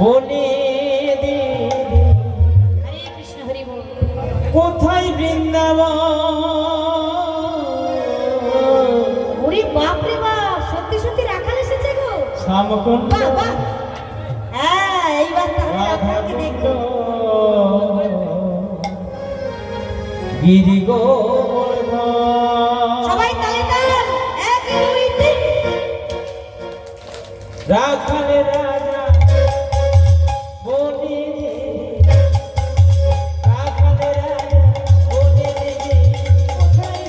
বনে দিদি হরে কৃষ্ণ হরি বল। কোথায় বৃন্দাবন? ওরে বাপ রে বাপ, সত্যি সত্যি রাখাল এসেছে গো। শ্যামকুণ্ড বাহ বাহ, হ্যাঁ এইবার তাহলে রাখালকে দেখলো। গিরি গো সবাই তালে তাল, এক দুই তিন। রাখালে রাজা বনে দিদি রাখালে রাজা বনে দিদি কোথায়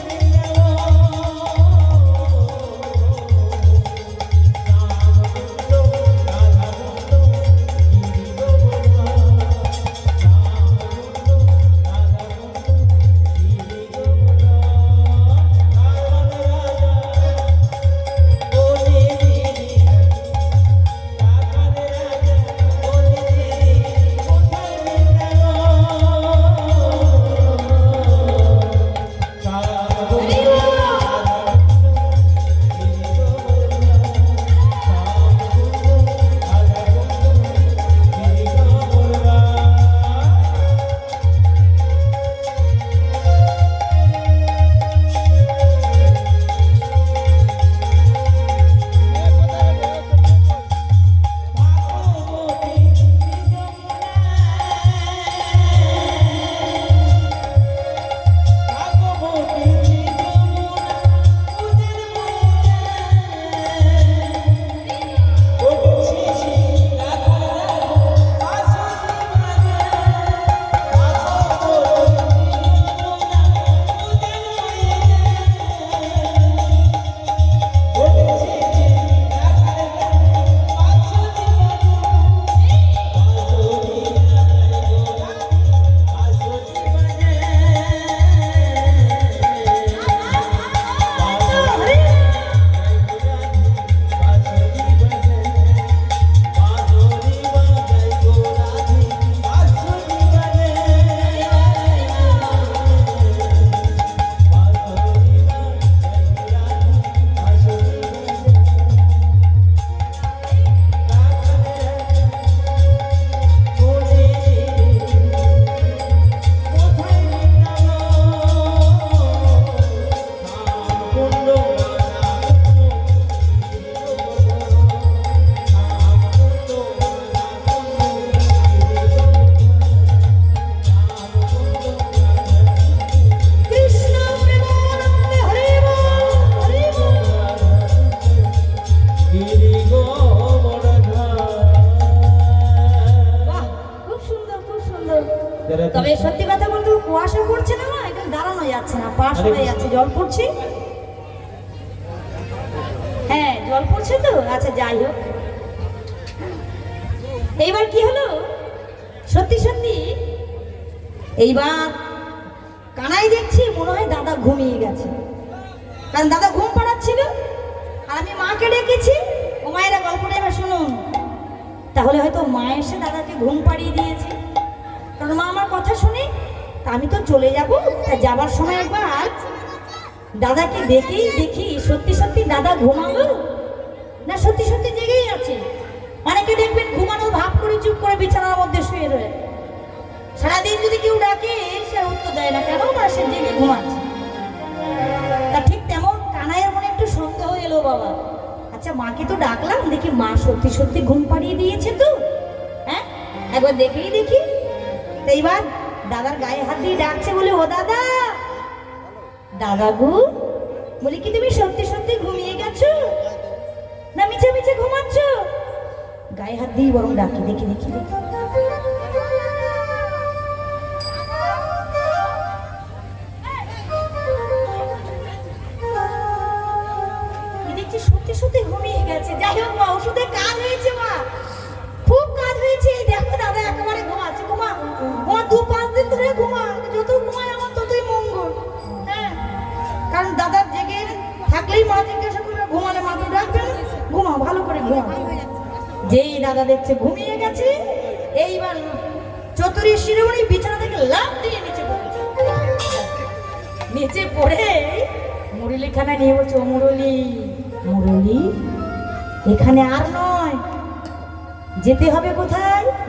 তবে সত্যি কথা বলতে কুয়াশা পড়ছে না, একদম দাঁড়ানো যাচ্ছে না, পা শোনা যাচ্ছে, জল পড়ছে। হ্যাঁ জল পড়ছে তো, আচ্ছা যাই হোক। এইবার কি হলো, সত্যি সত্যি এইবার কানাই দেখছি মনে হয় দাদা ঘুমিয়ে গেছে, কারণ দাদা ঘুম পাড়াচ্ছিল আর আমি মাকে ডেকেছি। ও মায়েরা গল্পটা এবার শুনুন, তাহলে হয়তো মা এসে দাদাকে ঘুম পাড়িয়ে দিয়েছে। কারণ মা আমার কথা শুনে, তা আমি তো চলে যাব, তা যাবার সময় একবার দাদাকে দেখি সত্যি সত্যি দাদা ঘুমালো না সত্যি সত্যি জেগেই আছে। অনেকে দেখবেন ঘুমানো ভাব করে চুপ করে বিছানার মধ্যে শুয়ে রয়ে, সারাদিন যদি কেউ ডাকে সে উত্তর দেয় না, কেন না সে জেগে ঘুমাচ্ছে। তা ঠিক তেমন কানাইয়ের মনে একটু সন্দেহ এলো, বাবা আচ্ছা মাকে তো ডাকলাম, দেখি মা সত্যি সত্যি ঘুম পাড়িয়ে দিয়েছে তো, হ্যাঁ একবার দেখেই দেখি। তো এইবার দাদার গায়ে হাত দিয়ে ডাকছে, বলে ও দাদা, দাদা গো, বলি কি তুমি সত্যি সত্যি ঘুমিয়ে গেছো না মিছে মিছে ঘুমাচ্ছ? গায়ে হাত দিয়ে বরং ডাকি, দেখি দেখি দেখি। দেখছি সত্যি সত্যি ঘুমিয়ে গেছে। যাই হোক মা, ওষুধে কাজ হয়েছে মা, খুব কাজ হয়েছে। দেখো দাদা একেবারে ঘুমাচ্ছে, ঘুমা ঘুমা, 2-5 দিন ধরে ঘুমা, যত ঘুমায় আমার ততই মঙ্গল। হ্যাঁ কারণ দাদা জেগে থাকলেই মা জিজ্ঞাসা করবে ঘুমালে মা তো ডাকবে না, ঘুমা ভালো করে ঘুমা। যেই দাদা দেখছে ঘুমিয়ে গেছে, এইবার চতুরী শিরোমণি বিছানা থেকে লাফ দিয়ে নিচে পড়েছে। নিচে পড়ে মুরলিখানা নিয়ে বলছে, ও মুরলি, মুরলি এখানে আর নয়, যেতে হবে কোথায়?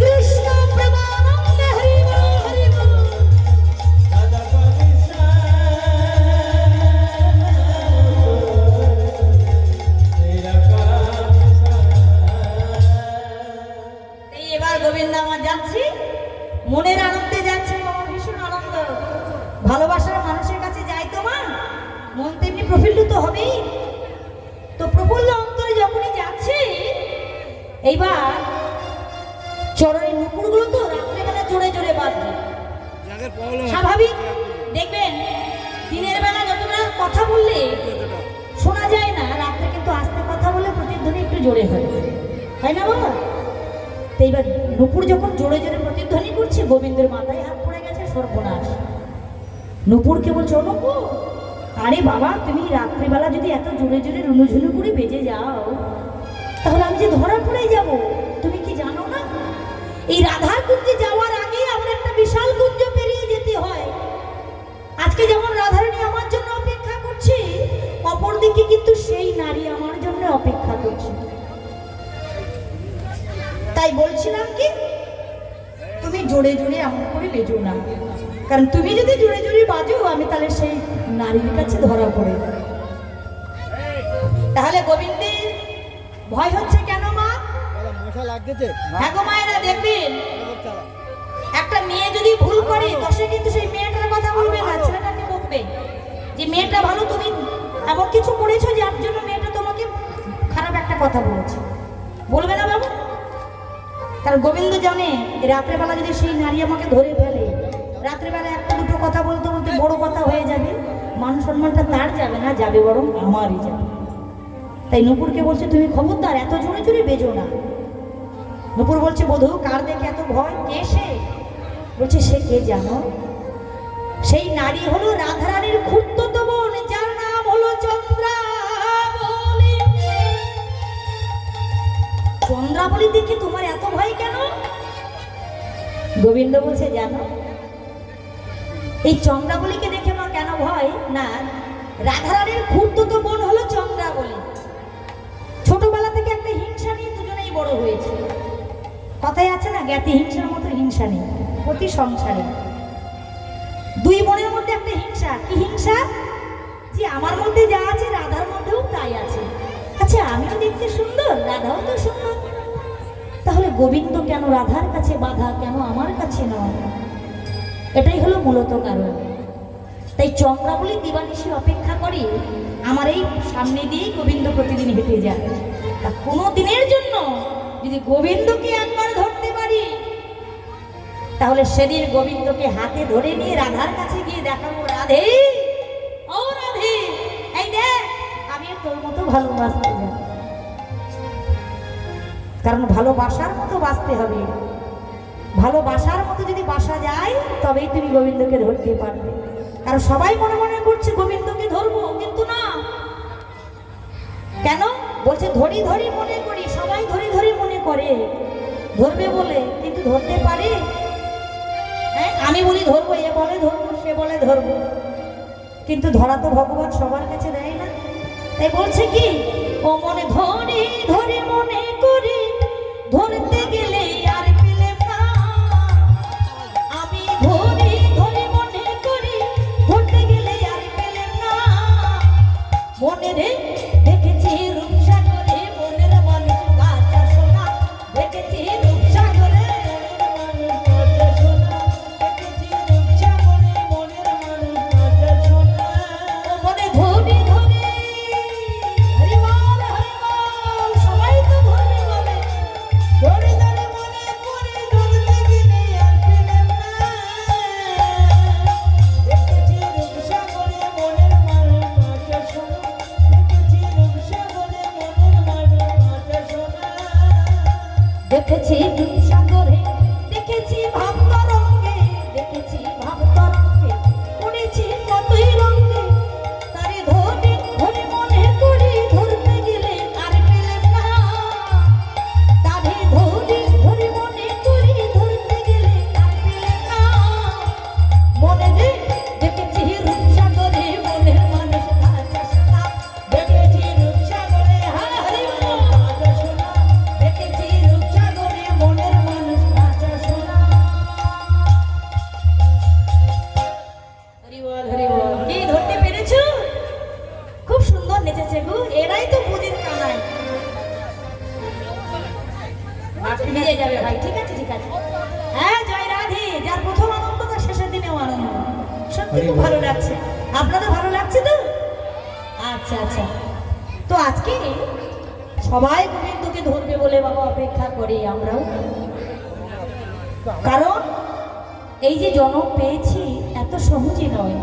কৃষ্ণ প্রেমানন্দে হরি বল হরি বল। রাধা কালী তেরা এই এবার গোবিন্দ আমার যাচ্ছি, মনের আনন্দে যাচ্ছে, আমার ভীষণ আনন্দ। ভালোবাসার মানুষের কাছে যাই তো মা, মন তেমনি প্রফুল্লিত হবেই। তো প্রফুল্ল অন্তরে যখনই যাচ্ছি, এইবার চরণের নুপুরগুলো তো রাত্রেবেলা জোরে জোরে বাজছে। স্বাভাবিক দেখবেন দিনের বেলা যতটা কথা বললে শোনা যায় না, রাত্রে কিন্তু আস্তে কথা বলে প্রতিধ্বনি একটু জোরে হয়, হয় না বাবা? তো এইবার নুপুর যখন জোরে জোরে প্রতিধ্বনি করছে, গোবিন্দের মাথায় হাত পড়ে গেছে, সর্বনাশ। নুপুরকে বলছে, ও নুপুর, আরে বাবা তুমি রাত্রিবেলা যদি এত জোরে জোরে রুনুঝুনু করে বেজে যাও, তাহলে আমি যে ধরা পড়ে যাব। তুমি কি জানো না, এই রাধার কুঞ্জে যাওয়ার আগে আমার একটা বিশাল কুঞ্জ পেরিয়ে যেতে হয়। আজকে যেমন রাধারানী আমার জন্য অপেক্ষা করছে, অপরদিকে কিন্তু সেই নারী আমার জন্য অপেক্ষা করছে। তাই বলছিলাম কি, তুমি জোরে জোরে এমন করে বেজো না, কারণ তুমি যদি জোরে জোরে বাজো, আমি তাহলে সেই নারীর কাছে ধরা পড়ে যাব। তাহলে গোবিন্দের ভয় হচ্ছে কেন মা? হ্যাঁ গো মায়েরা, দেখবেন একটা মেয়ে যদি ভুল করে, দশে কিন্তু সেই মেয়েটার কথা বলবে না, ছেলেটাকে বকবে যে মেয়েটা ভালো, তুমি এমন কিছু করেছো যার জন্য মেয়েটা তোমাকে খারাপ একটা কথা বলেছে, বলবে না বাবু? কারণ গোবিন্দ জানে রাত্রেবেলা যদি সেই নারী আমাকে ধরে ফেলে, রাত্রেবেলা একটা দুটো কথা বলতে বলতে বড় কথা হয়ে যাবে, মান সম্মানটা তার যাবে না, যাবে বরং আমারই যাবে। তাই নুপুরকে বলছে, তুমি খবরদার এত জোরে জোরে বেজো না। নুপুর বলছে বধূ কার দেখে এত ভয়, কে সে? বলছে সে কে জানো? সেই নারী হলো রাধারানীর খুড়তুতো বোন, যার নাম হলো চন্দ্রাবলী। চন্দ্রাবলী দেখে তোমার এত ভয় কেন? গোবিন্দ বলছে জানো এই চন্দ্রাবলীকে দেখে আমার কেন ভয় না, রাধারানীর খুড়তুতো বোন হলো চন্দ্রাবলী। ছোটবেলা থেকে একটা হিংসা নিয়ে দুজনেই বড় হয়েছে। কথায় আছে না, জ্ঞাতি হিংসার মতো হিংসা নেই প্রতি সংসারে। দুই বোনের মধ্যে একটা হিংসা। কি হিংসা? যে আমার মধ্যে যা আছে রাধার মধ্যেও তাই আছে। আচ্ছা আমিও দেখতে সুন্দর, রাধাও তো সুন্দর, তাহলে গোবিন্দ কেন রাধার কাছে বাধা, কেন আমার কাছে নয়? এটাই হলো মূলত কারণ। তাই চন্দ্রাবলী দিবানিশি অপেক্ষা করি আমার এই সামনে দিয়েই গোবিন্দ প্রতিদিন হেঁটে যায়। তা কোনো দিনের জন্য যদি গোবিন্দকে একবার ধরতে পারি, তাহলে সেদিন গোবিন্দকে হাতে ধরে নিয়ে রাধার কাছে গিয়ে দেখাবো, রাধে ও রাধে, এই দেখ আমি তোর মতো ভালোবাসতে যাই। কারণ ভালোবাসার মতো বাঁচতে হবে। ভালোবাসার মতো যদি বাসা যায় তবেই তুমি গোবিন্দকে ধরতে পারবে। কারণ সবাই মনে মনে করছে গোবিন্দকে ধরবো, কিন্তু না। কেন বলছে ধরি ধরি মনে করি, সবাই ধরি ধরি মনে করে ধরবে বলে, কিন্তু ধরতে পারে? আমি বলি ধরবো, এ বলে ধরবো, সে বলে ধরবো, কিন্তু ধরা তো ভগবান সবার কাছে দেয় না। তাই বলছে কি, ও মনে ধরি ধরি মনে করি, ধরতে গেলে আর পেলে না। আমি ধরি ধরি মনে করি, ধরতে গেলে আর পেলে না। মনে রে দেখেছি রূপসাগরে মনের মানুষ কাঁচা সোনা, দেখেছি রূপসাগরে মনে ধরি ধরি হরি বল হরি বল, সবাই তো ধরি বলে, ধরি ধরি মনে করে ধরতে গেলে আর পেলাম না। দেখেছি রূপসাগরে মনের মানুষ কাঁচা সোনা, দেখেছি রূপসাগরে মনের মানুষ কাঁচা সোনা। দেখেছি রূপসাগরে, দেখেছি ভাবতরঙ্গে, দেখেছি ভাবতরঙ্গে, পড়েছি কতই রঙ্গে। তারে ধরে ধরে মনে করি, ধরতে গেলে আর পেলাম না। তারে ধরে ধরে মনে করি, ধরতে গেলে আর পেলাম না। মনে রে দেখেছি রূপসাগরে মনের মানুষ কাঁচা সোনা, দেখেছি রূপসাগরে হরি বল কাঁচা সোনা, দেখেছি রূপসাগরে মনের মানুষ কাঁচা সোনা। হরি বল হরি বল। কি ধরতে পেরেছো? খুব সুন্দর নেচেছে গো, এরাই তো বুঝির কানাই। ভিজে যাবে ভাই, ঠিক আছে ঠিক আছে। হ্যাঁ জয় রাধে, যার প্রথম আনন্দ তার শেষের দিনেও আনন্দ। সত্যি খুব ভালো লাগছে। আপনাদের ভালো লাগছে তো? আচ্ছা আচ্ছা। তো আজকে সবাই গোবিন্দকে ধরবে বলে বাবা অপেক্ষা করি আমরাও। কারণ এই যে জনম পেয়েছি এত সহজে নয়।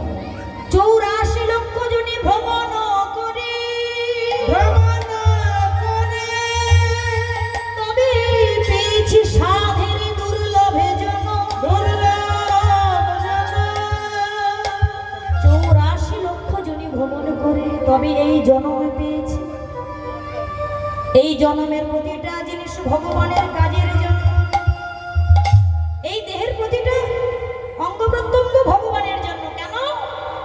84 লক্ষ জনে ভ্রমণ করে, তবে পেয়েছি সাধের দুর্লভে জনম। 84 লক্ষ জনে ভ্রমণ করে তবে এই জনম পেয়েছি। এই জনমের প্রতিটা জিনিস ভগবানের কাজের জন্য। এই দেহের প্রতিটা অঙ্গ প্রত্যঙ্গ ভগবানের জন্য। কেন?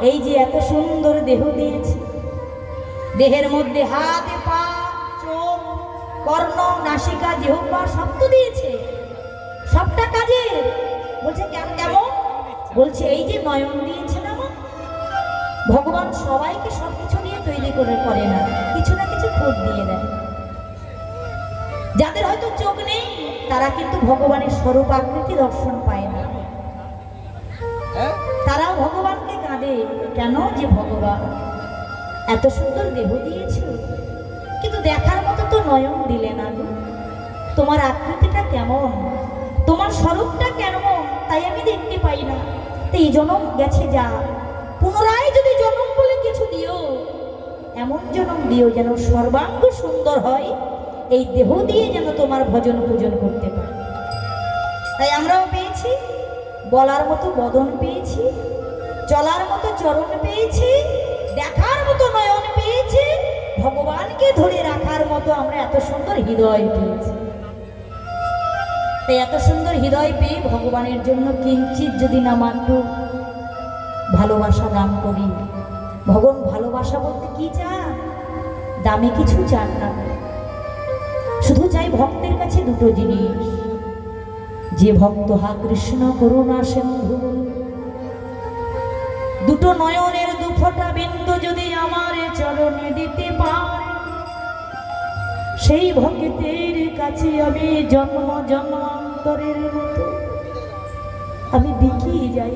এই যে এত সুন্দর দেহ দিয়েছে, দেহের মধ্যে হাত পা চোখ কর্ণ নাসিকা জিহ্বা সব তো দিয়েছে, সবটা কাজে। বলছে কেমন? বলছে এই যে নয়ন দিয়েছে না মা, ভগবান সবাইকে সবকিছু নিয়ে তৈরি করে না, কিছু না কিছু খোঁজ দিয়ে দেয়। যাদের হয়তো চোখ নেই তারা কিন্তু ভগবানের স্বরূপ আকৃতি দর্শন পায় না, তারাও ভগবানকে কাঁদে। কেন? যে ভগবান এত সুন্দর দেহ দিয়েছ, কিন্তু দেখার মতো তো নয়ন দিলে না গো। তোমার আকৃতিটা কেমন, তোমার স্বরূপটা কেমন, তাই আমি দেখতে পাই না। তো এই জনম গেছে যা, পুনরায় যদি জনম বলে কিছু দিও, এমন জনম দিও যেন সর্বাঙ্গ সুন্দর হয়, এই দেহ দিয়ে যেন তোমার ভজন পূজন করতে পারি। তাই আমরাও পেয়েছি বলার মতো বদন পেয়েছি, চলার মতো চরণ পেয়েছি, দেখার মতো নয়ন পেয়েছি, ভগবানকে ধরে রাখার মতো আমরা এত সুন্দর হৃদয় পেয়েছি। তাই এত সুন্দর হৃদয় পেয়ে ভগবানের জন্য কিঞ্চিত যদি না মাত্র ভালোবাসা দান করি। ভগবান ভালোবাসা বলতে কি চান? দামি কিছু চান না, শুধু চাই ভক্তের কাছে দুটো জিনিস। যে ভক্ত হা কৃষ্ণ করুণা সিন্ধু, দুটো নয়নের দুফোঁটা বিন্দু যদি আমার চরণে দিতে পারে, সেই ভক্তের কাছে আমি জন্ম জন্মান্তরের মতো আমি বিকিয়ে যাই।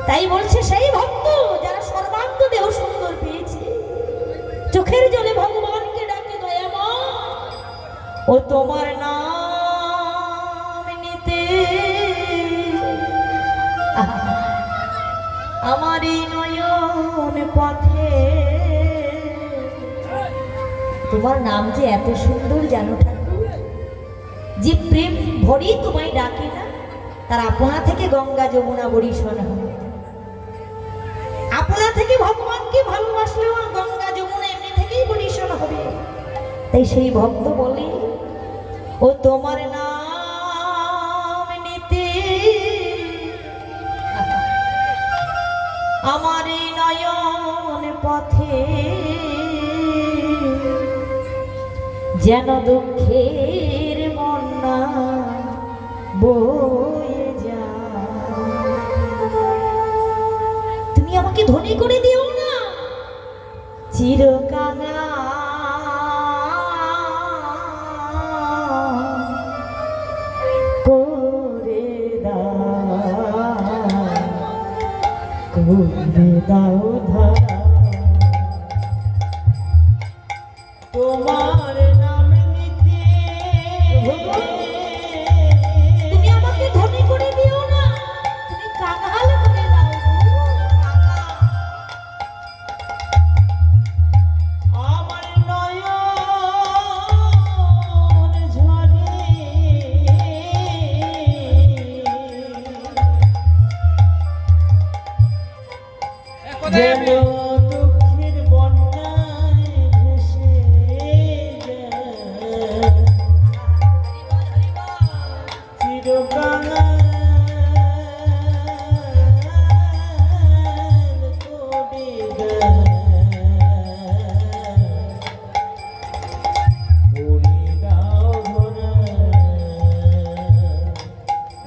তাই বলছে সেই ভক্ত যারা সর্বাঙ্গ দেহ সুন্দর পেয়েছে, চোখের জলে ভগবানকে ডাকে দয়াময়, ও তোমার নাম নিতে আমার এই নয়ন পথে। তোমার নাম যে এত সুন্দর জানো ঠাকুর, যে প্রেম ভরি তোমায় ডাকে না, তার আপনা থেকে গঙ্গা যমুনা বরিশন হবে। আপনা থেকে ভগবানকে ভালোবাসলেও গঙ্গা যমুনা এমনি থেকেই বরিশন হবে। তাই সেই ভক্ত বলে, ও তোমার নাম নিতে আমার এই নয়ন পথে যেন দুঃখের বন্যা বয়ে যায়। তুমি আমাকে ধনী করে দিও না, চিরকানা করে দাও ধরা। তোমার নাম নিতে তুমি আমাকে ধনী করে দিও না, তুমি কাঙাল করে দাও। আমার নয়ন ঝরে যেন দুঃখের বন্যায় ভেসে যায় চিরকাল করে দাও ভরা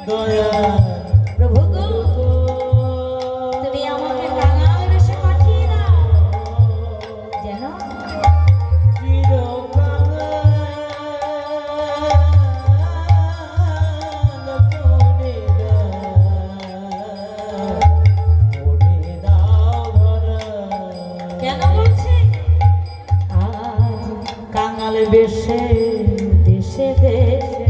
দয়া। প্রভু গো, তুমি আমাকে কাঙাল বেশে পাঠিয়ে দাও, যেন কেন বলছে আজ কাঙাল বেশে দেশে দেশে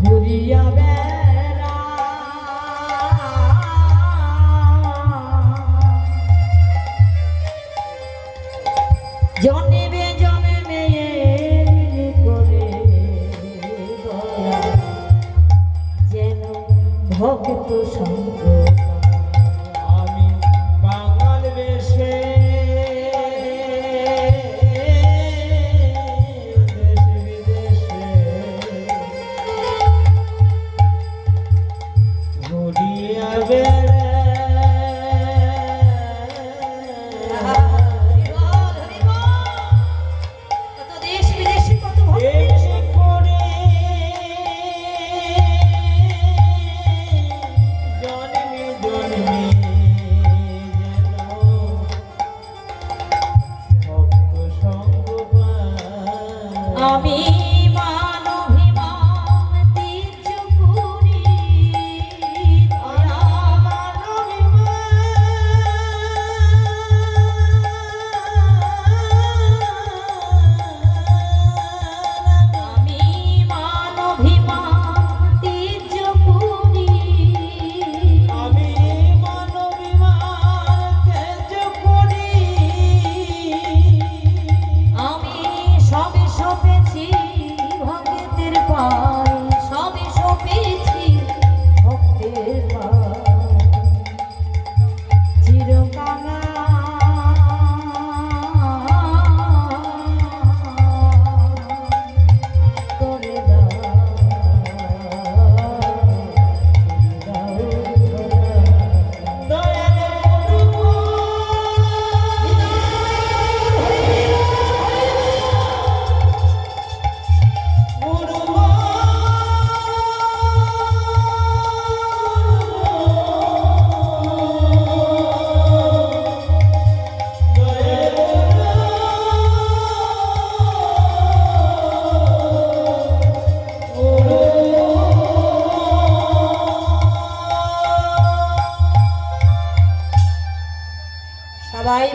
ঘুরিয়া বেড়া, জন্মে জন্মে এমনি করে দয়া, যেন ভক্ত সঙ্গ আমি বাঙাল বেশে দেশ বিদেশে ঘুরিয়া বেড়াই। কত দেশ বিদেশে কত ভক্ত এসে পড়ে জনে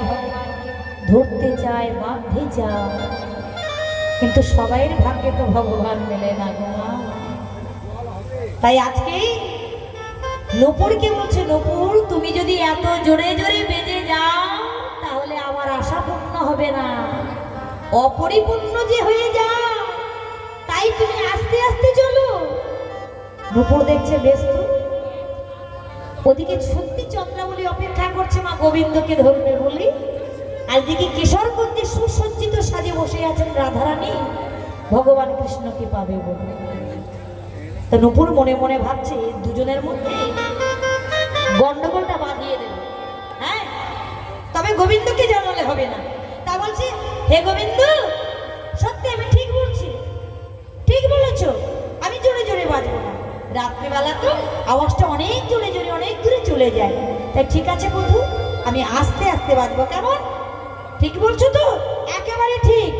ভগবানকে ধরতে চায়, বাঁধতে চায়, কিন্তু সবাইয়ের ভাগ্যে তো ভগবান মেলে না গো মা। তাই আজকেই নূপুরকে বলছে, নূপুর তুমি যদি এত জোরে জোরে বেজে যাও তাহলে আমার আশা পূর্ণ হবে না, অপরিপূর্ণ যে হয়ে যাও, তাই তুমি আস্তে আস্তে চলো। নূপুর দেখছে ব্যস্ত, ওদিকে সত্যি চন্দ্রাবলী অপেক্ষা করছে মা গোবিন্দকে ধরবে বলে, আর দিকে কিশোরগঞ্জে সুসজ্জিত সাজে বসে আছেন রাধারানী ভগবান কৃষ্ণকে পাবে বলে। তো নূপুর মনে মনে ভাবছে দুজনের মধ্যে গন্ডগোলটা বাঁধিয়ে দেবে, হ্যাঁ, তবে গোবিন্দকে জানালে হবে না। তা বলছে, হে গোবিন্দ, সত্যি আমি ঠিক বলছি, ঠিক বলেছ, আমি জোরে জোরে বাজবো না, রাত্রিবেলা তো আওয়াজটা অনেক জোরে জোরে অনেক দূরে চলে যায়, তাই ঠিক আছে বন্ধু, আমি আস্তে আস্তে বাজবো, কেমন? ঠিক বলছো তো? একেবারে ঠিক।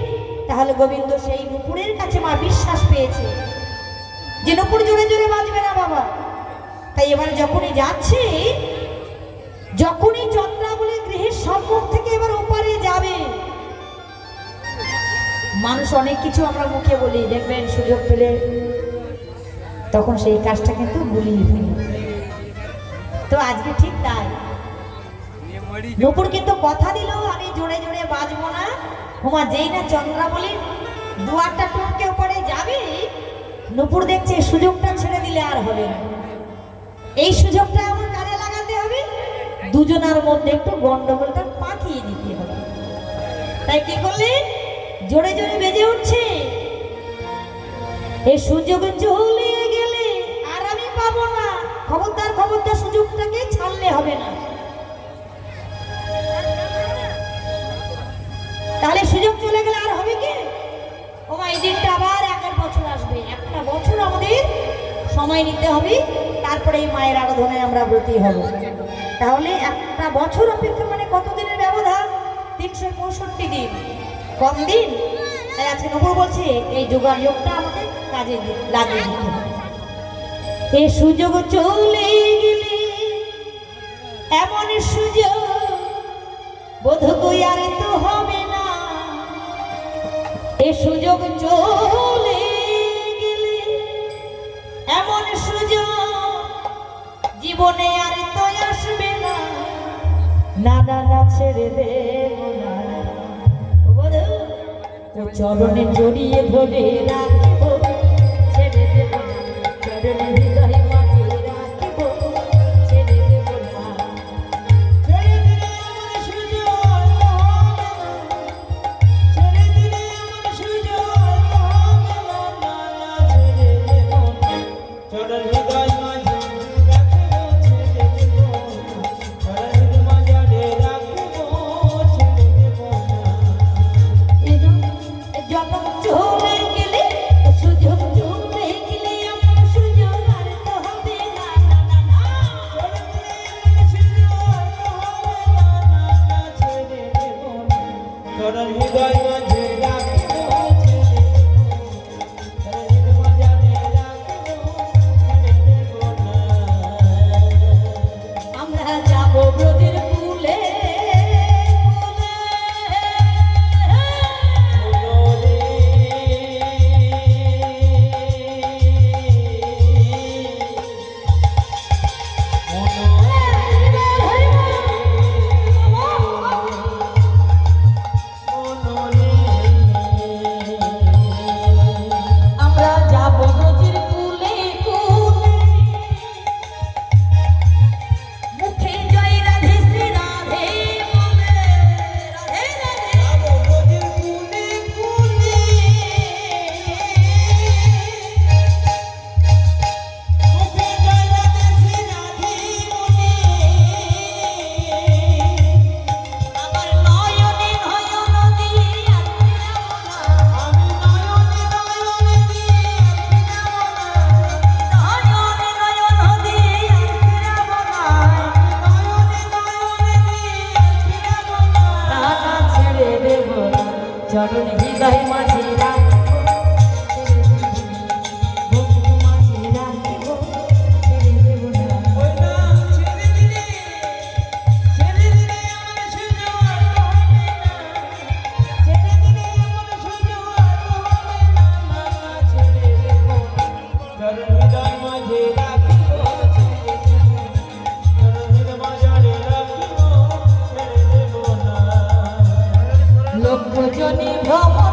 তাহলে গোবিন্দ সেই নূপুরের কাছে মা বিশ্বাস পেয়েছে যে নূপুর জোরে জোরে বাজবে না বাবা। তাই এবার যখনই যাচ্ছে, যখনই চন্দ্রাবলী গৃহের সম্মুখ থেকে এবার ওপারে যাবে, মানুষ অনেক কিছু আমরা মুখে বলি, দেখবেন সুযোগ পেলে তখন সেই কাজটা কিন্তু ভুলিয়ে ফেলি। তো আজকে ঠিক তাই, নূপুর কিন্তু কথা দিল আমি জোরে জোরে বাজবো না। হুমা যেই না চন্দ্রাবলীর দুয়ারটা টপকে ওপরে যাবে, নূপুর দেখছে সুযোগটা ছেড়ে দিলে আর হবে না, এই সুযোগটা আমার কাজে লাগাতে হবে, দুজনের মধ্যে একটু গন্ডগোলটা পাঠিয়ে দিতে হবে। তাই কি করলেন? জোরে জোরে বেজে উঠছে, এই সুযোগ চলে গেলে আর আমি পাবো না, খবরদার খবরদার সুযোগটাকে ছাড়লে হবে না। তাহলে সুযোগ চলে গেলে আর হবে কি? ও মা, এই দিনটা আবার 1 বছর আসবে, একটা বছর আমাদের সময় নিতে হবে, তারপরে এই মায়ের আরাধনায় আমরা ব্রতী হব। তাহলে একটা বছর অপেক্ষা মানে কত দিনের ব্যবধান? 365 দিন, কম দিন। তাই আজকে নূপুর বলছে এই যোগাযোগটা আমাকে কাজে লাগিয়ে দিতে হবে। এই সুযোগ চলে গেলে, এমন সুযোগ বোধ কই আর তো হবে না, এ সুযোগ চলে গেলে, এমন সুযোগ জীবনে আর তো আসবে না, না না না ছেড়ে দেব না, ও চরণে জড়িয়ে ধরে রাখব, ছেড়ে দেব না, চরণে হৃদয় মাঝে রাখব, ছেড়ে দেব না। ছেড়ে দিলে এমন সুযোগ হবে না, ছেড়ে দিলে এমন সুযোগ হবে না, না না ছেড়ে দেব না, চরণ হৃদয় মাঝে রাখবো, ছেড়ে দেব না, চরণ মাঝে রাখবো, ছেড়ে দেব না। জন্ম চলে গেলে, সুযোগ চলে গেলে, এমন সুযোগ আর তো হবে না, না না না। চরণ হৃদয় মাঝে রাখবো, ছেড়ে দেব না, চরণ মাঝে রাখবো, ছেড়ে দেব না। আমরা যাব ব্রজের কুলে, আমরা যাব ব্রজের কুলে কুলে, মুখে জয় রাধে শ্রী রাধে বলে, রাধে রাধে। যাবো ব্রজের কুলে কুলে, মুখে জয় রাধে শ্রী রাধে বলে, আবার নয়নে নয়ন দিয়ে আমি নয়নে নয়নে দিয়ে ফিরাবো না, নয়নে নয়ন দিয়ে ফিরাবো না, নয়নে নয়নে দিয়ে ফিরাবো না। টাকা ছেড়ে দেব না, চরণ হৃদয় মাঝে রাখবো, বন্ধু মাঝে রাখবো, ছেড়ে দেব না। ওই না ছেড়ে দিলে আমার সুযোগ হবে না, রজনী ভ্রমর